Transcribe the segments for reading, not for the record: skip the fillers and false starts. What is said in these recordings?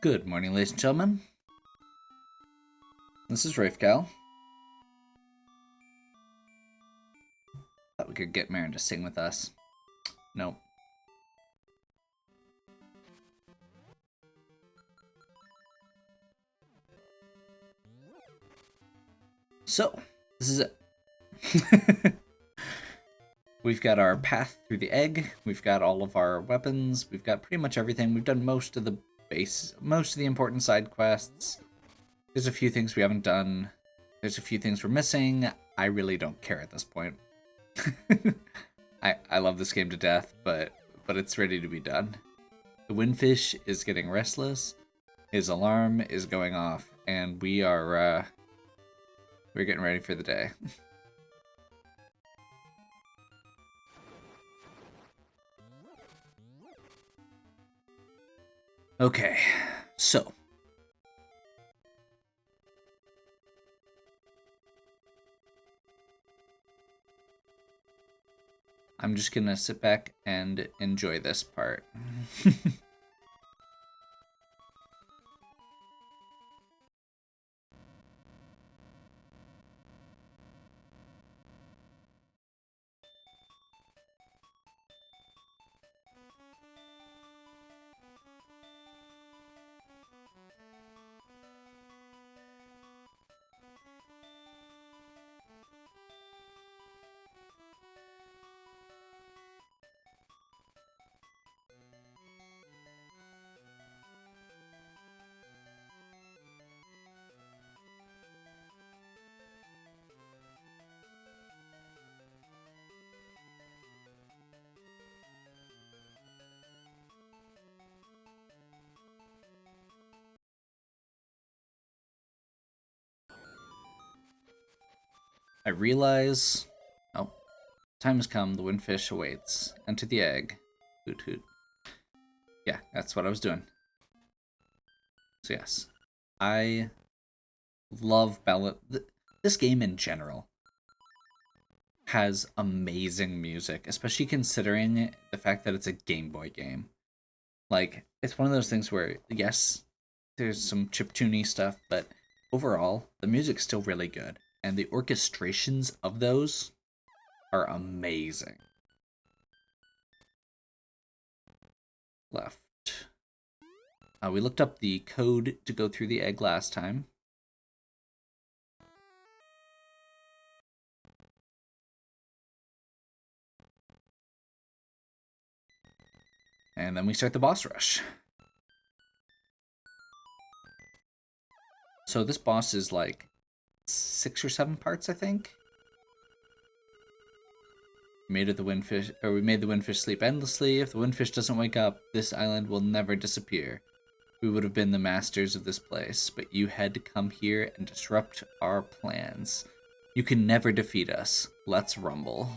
Good morning, ladies and gentlemen. This is Rafegal. Thought we could get Marin to sing with us. Nope. So, this is it. We've got our path through the egg. We've got all of our weapons. We've got pretty much everything. We've done most of the important side quests. There's a few things we haven't done. There's a few things we're missing. I really don't care at this point. I love this game to death, but it's ready to be done. The windfish is getting restless. His alarm is going off, and we're getting ready for the day. Okay, so I'm just gonna sit back and enjoy this part. I realize... Oh, time has come. The windfish awaits. Enter the egg. Hoot hoot. Yeah, that's what I was doing. So yes, I love Ballad. This game in general has amazing music, especially considering the fact that it's a Game Boy game. Like, it's one of those things where, yes, there's some chiptune stuff, but overall, the music's still really good. And the orchestrations of those are amazing. Left. We looked up the code to go through the egg last time. And then we start the boss rush. So this boss is like 6 or 7 parts, I think. We made the windfish sleep endlessly. If the windfish doesn't wake up, this island will never disappear. We would have been the masters of this place, but you had to come here and disrupt our plans. You can never defeat us. Let's rumble.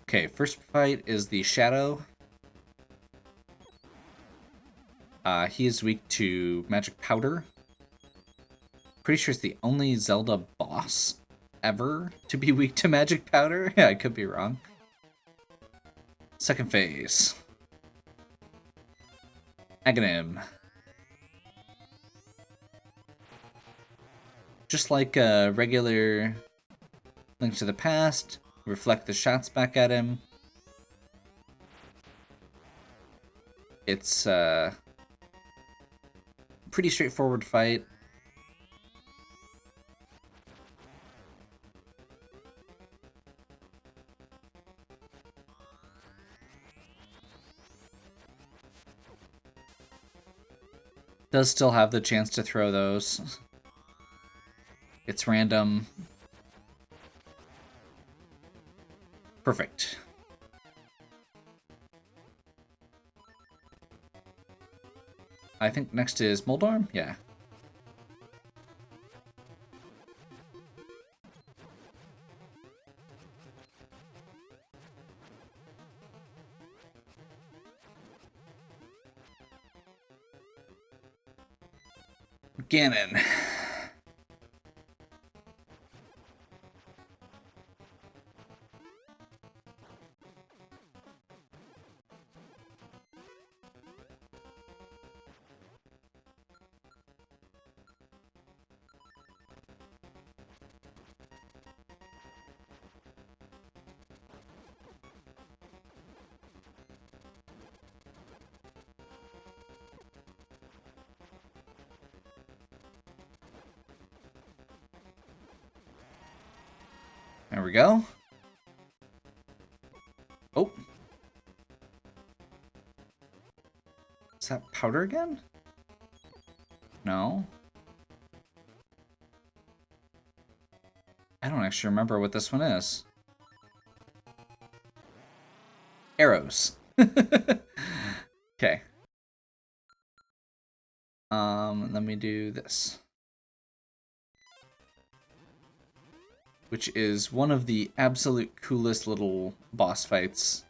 Okay, first fight is the Shadow. He is weak to magic powder. Pretty sure it's the only Zelda boss ever to be weak to magic powder. Yeah, I could be wrong. Second phase. Aghanim. Just like a regular Link to the Past, reflect the shots back at him. It's a pretty straightforward fight. Does still have the chance to throw those. It's random. Perfect. I think next is Moldorm? Yeah. Ganon. There we go. Oh. Is that powder again? No. I don't actually remember what this one is. Arrows. Okay. Let me do this. Which is one of the absolute coolest little boss fights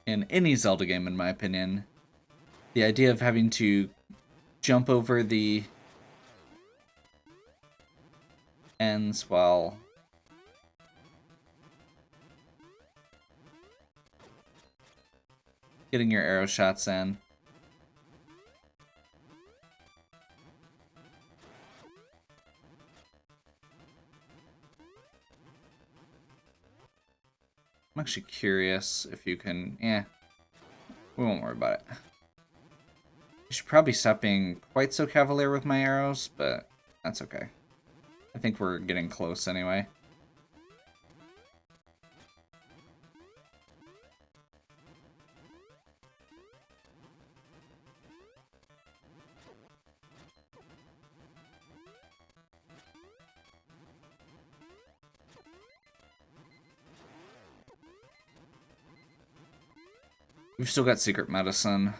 in any Zelda game, in my opinion. The idea of having to jump over the ends while getting your arrow shots in. I'm actually curious if you can... we won't worry about it. I should probably stop being quite so cavalier with my arrows, but that's okay. I think we're getting close anyway. We've still got secret medicine.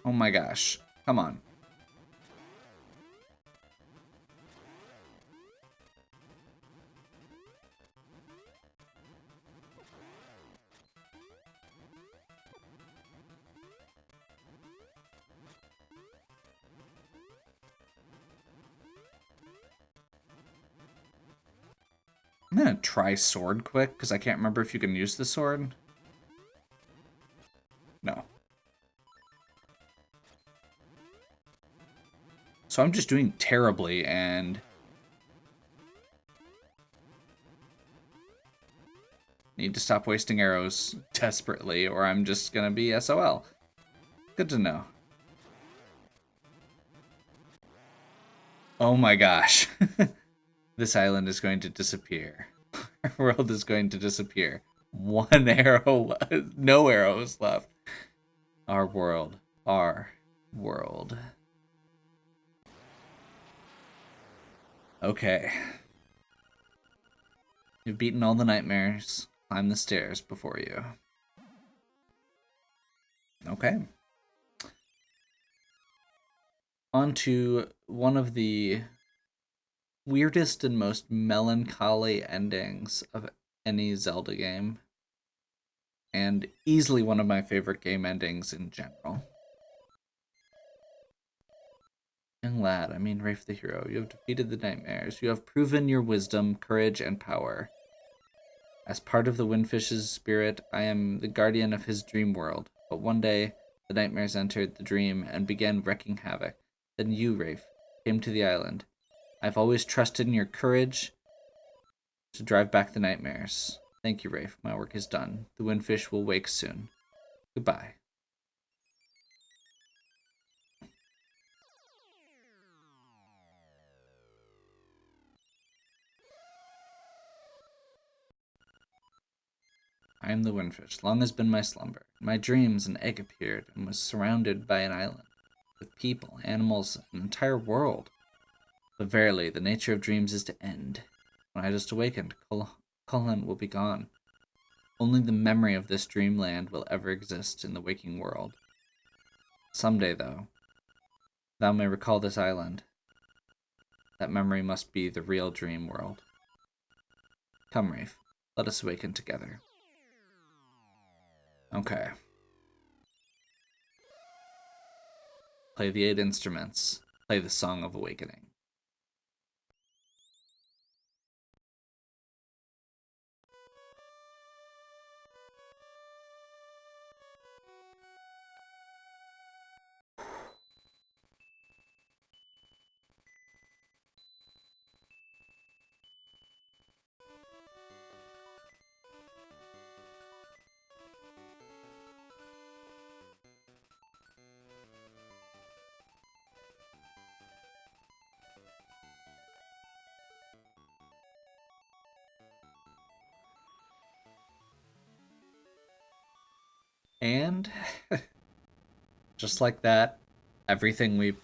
Oh my gosh. Come on. I'm gonna try sword quick, because I can't remember if you can use the sword. No. So I'm just doing terribly, and... need to stop wasting arrows desperately, or I'm just gonna be SOL. Good to know. Oh my gosh. This island is going to disappear. Our world is going to disappear. One arrow, no arrows left. Our world. Our world. Okay. You've beaten all the nightmares. Climb the stairs before you. Okay. On to one of the weirdest and most melancholy endings of any Zelda game. And easily one of my favorite game endings in general. Young lad, I mean Rafe the hero, you have defeated the nightmares. You have proven your wisdom, courage, and power. As part of the Windfish's spirit, I am the guardian of his dream world. But one day, the nightmares entered the dream and began wreaking havoc. Then you, Rafe, came to the island. I've always trusted in your courage to drive back the nightmares. Thank you, Rafe. My work is done. The Windfish will wake soon. Goodbye. I am the Windfish. Long has been my slumber. In my dreams, an egg appeared and was surrounded by an island, with people, animals, an entire world. But verily, the nature of dreams is to end. When I just awakened, Cullen will be gone. Only the memory of this dreamland will ever exist in the waking world. Someday, though, thou may recall this island. That memory must be the real dream world. Come, Rafe. Let us awaken together. Okay. Play the 8 instruments. Play the Song of Awakening. And just like that, everything we've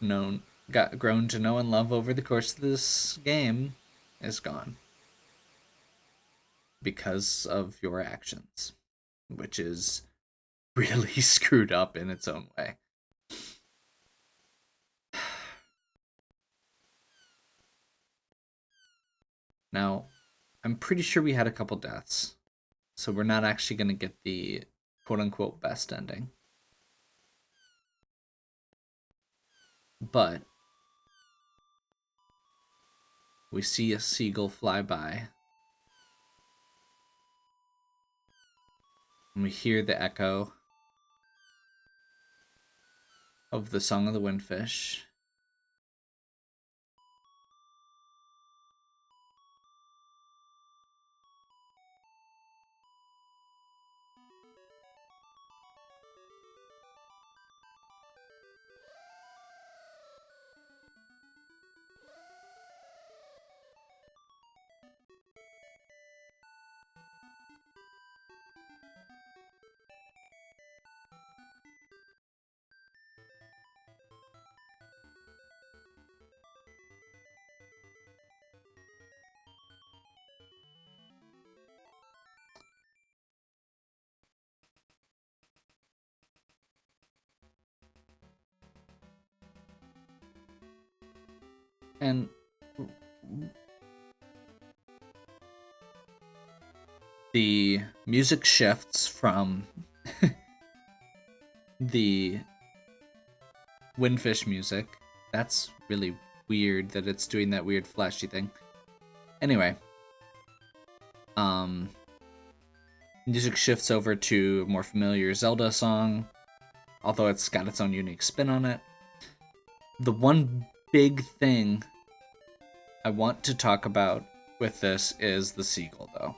grown to know and love over the course of this game is gone. Because of your actions, which is really screwed up in its own way. Now, I'm pretty sure we had a couple deaths, so we're not actually going to get the quote-unquote best ending. But we see a seagull fly by, and we hear the echo of the Song of the Windfish. And the music shifts from the Windfish music. That's really weird that it's doing that weird flashy thing. Anyway, music shifts over to a more familiar Zelda song, although it's got its own unique spin on it. The one big thing I want to talk about with this is the seagull, though.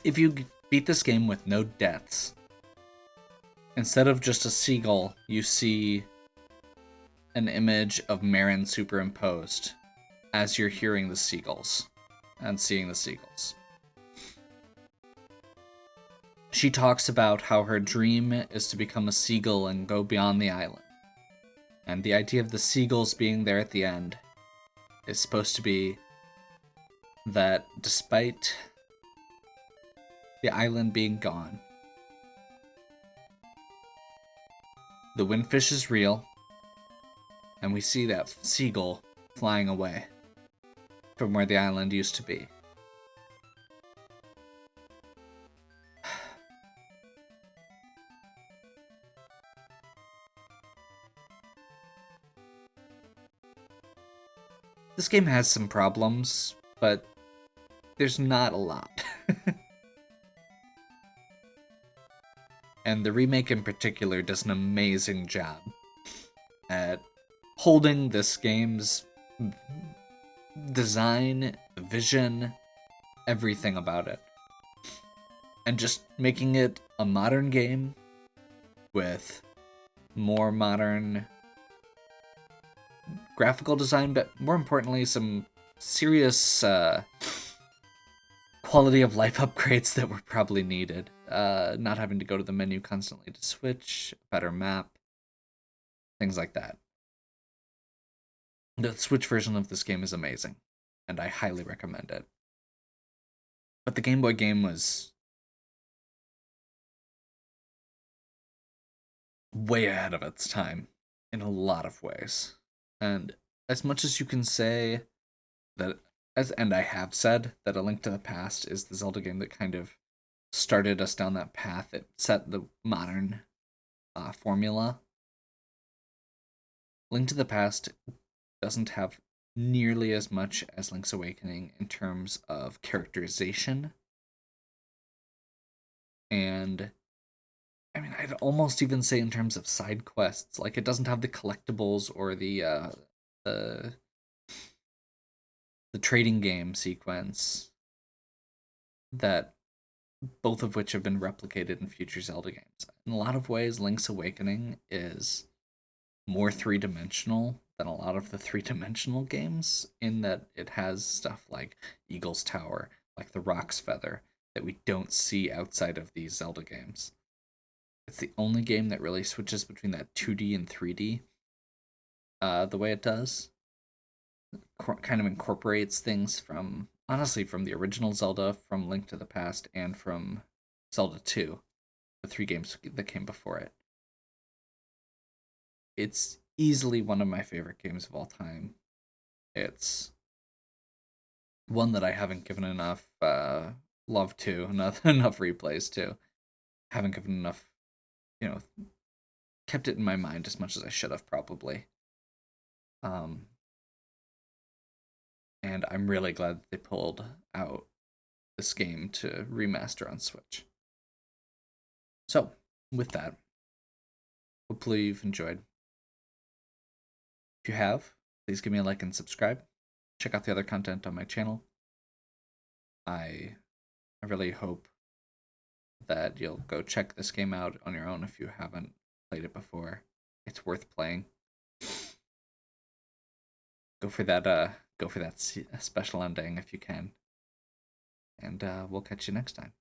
If you beat this game with no deaths, instead of just a seagull, you see an image of Marin superimposed as you're hearing the seagulls and seeing the seagulls. She talks about how her dream is to become a seagull and go beyond the island. And the idea of the seagulls being there at the end is supposed to be that despite the island being gone, the Windfish is real, and we see that seagull flying away from where the island used to be. This game has some problems, but there's not a lot. And the remake in particular does an amazing job at holding this game's design, vision, everything about it, and just making it a modern game with more modern graphical design, but more importantly, some serious quality of life upgrades that were probably needed. Not having to go to the menu constantly to switch, better map, things like that. The Switch version of this game is amazing, and I highly recommend it. But the Game Boy game was way ahead of its time in a lot of ways. And as much as you can say that and I have said that A Link to the Past is the Zelda game that kind of started us down that path. It set the modern formula. Link to the Past doesn't have nearly as much as Link's Awakening in terms of characterization. And I mean, I'd almost even say in terms of side quests, like it doesn't have the collectibles or the the trading game sequence that both of which have been replicated in future Zelda games. In a lot of ways, Link's Awakening is more three-dimensional than a lot of the three-dimensional games in that it has stuff like Eagle's Tower, like the Roc's Feather, that we don't see outside of these Zelda games. It's the only game that really switches between that 2D and 3D the way it does. Kind of incorporates things from, honestly, from the original Zelda, from Link to the Past, and from Zelda 2, the three games that came before it. It's easily one of my favorite games of all time. It's one that I haven't given enough love to, enough replays to. Haven't given enough, you know, kept it in my mind as much as I should have probably. Um, and I'm really glad that they pulled out this game to remaster on Switch. So, with that, hopefully you've enjoyed. If you have, please give me a like and subscribe. Check out the other content on my channel. I really hope that you'll go check this game out on your own if you haven't played it before. It's worth playing. Go for that special ending if you can. And we'll catch you next time.